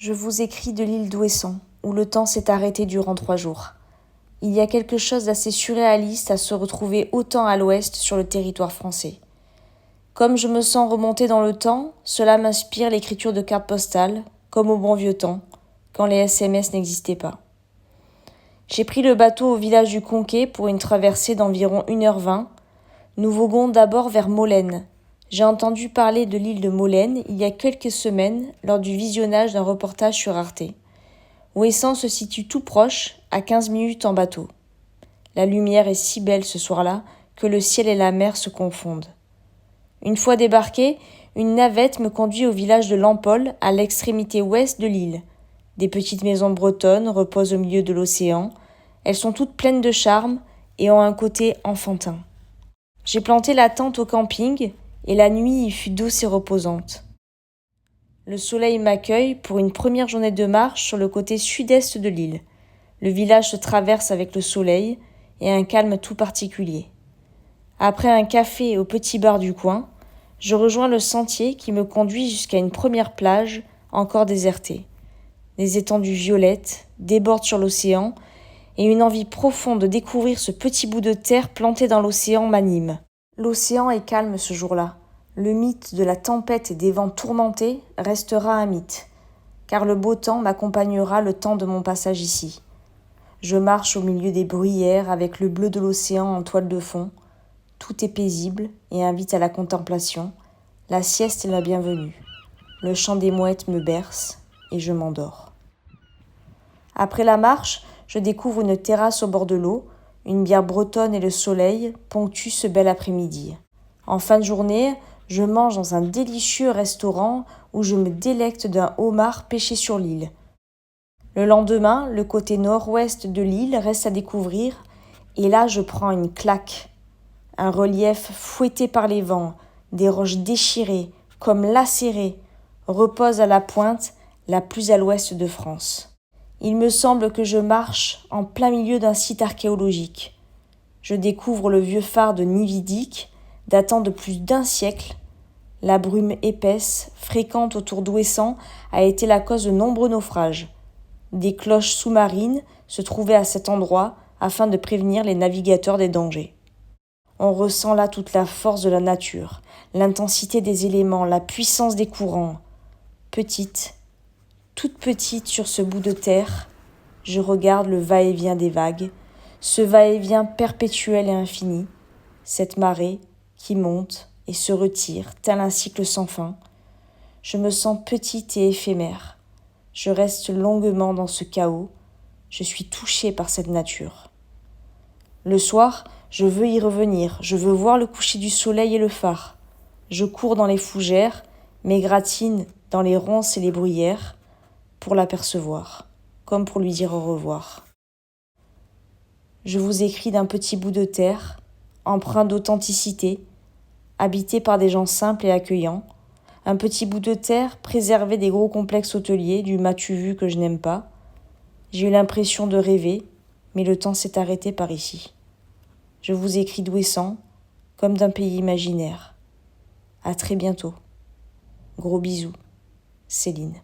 Je vous écris de l'île d'Ouessant, où le temps s'est arrêté durant 3 jours. Il y a quelque chose d'assez surréaliste à se retrouver autant à l'ouest sur le territoire français. Comme je me sens remonter dans le temps, cela m'inspire l'écriture de cartes postales, comme au bon vieux temps, quand les SMS n'existaient pas. J'ai pris le bateau au village du Conquet pour une traversée d'environ 1h20. Nous voguons d'abord vers Molène. J'ai entendu parler de l'île de Molène il y a quelques semaines lors du visionnage d'un reportage sur Arte. Ouessant se situe tout proche, à 15 minutes en bateau. La lumière est si belle ce soir-là que le ciel et la mer se confondent. Une fois débarqué, une navette me conduit au village de Lampol, à l'extrémité ouest de l'île. Des petites maisons bretonnes reposent au milieu de l'océan. Elles sont toutes pleines de charme et ont un côté enfantin. J'ai planté la tente au camping et la nuit y fut douce et reposante. Le soleil m'accueille pour une première journée de marche sur le côté sud-est de l'île. Le village se traverse avec le soleil et un calme tout particulier. Après un café au petit bar du coin, je rejoins le sentier qui me conduit jusqu'à une première plage encore désertée. Des étendues violettes débordent sur l'océan et une envie profonde de découvrir ce petit bout de terre planté dans l'océan m'anime. L'océan est calme ce jour-là. Le mythe de la tempête et des vents tourmentés restera un mythe, car le beau temps m'accompagnera le temps de mon passage ici. Je marche au milieu des bruyères avec le bleu de l'océan en toile de fond. Tout est paisible et invite à la contemplation. La sieste est la bienvenue. Le chant des mouettes me berce et je m'endors. Après la marche, je découvre une terrasse au bord de l'eau. Une bière bretonne et le soleil ponctuent ce bel après-midi. En fin de journée, je mange dans un délicieux restaurant où je me délecte d'un homard pêché sur l'île. Le lendemain, le côté nord-ouest de l'île reste à découvrir et là je prends une claque. Un relief fouetté par les vents, des roches déchirées, comme lacérées, reposent à la pointe la plus à l'ouest de France. Il me semble que je marche en plein milieu d'un site archéologique. Je découvre le vieux phare de Nividic, datant de plus d'1 siècle. La brume épaisse, fréquente autour d'Ouessant, a été la cause de nombreux naufrages. Des cloches sous-marines se trouvaient à cet endroit afin de prévenir les navigateurs des dangers. On ressent là toute la force de la nature, l'intensité des éléments, la puissance des courants. Petite, toute petite sur ce bout de terre, je regarde le va-et-vient des vagues, ce va-et-vient perpétuel et infini, cette marée qui monte et se retire, tel un cycle sans fin. Je me sens petite et éphémère. Je reste longuement dans ce chaos. Je suis touchée par cette nature. Le soir, je veux y revenir. Je veux voir le coucher du soleil et le phare. Je cours dans les fougères, m'égratine dans les ronces et les bruyères pour l'apercevoir, comme pour lui dire au revoir. Je vous écris d'un petit bout de terre, empreint d'authenticité, habité par des gens simples et accueillants, un petit bout de terre préservé des gros complexes hôteliers, du m'as-tu vu que je n'aime pas. J'ai eu l'impression de rêver, mais le temps s'est arrêté par ici. Je vous écris d'Ouessant, comme d'un pays imaginaire. À très bientôt. Gros bisous. Céline.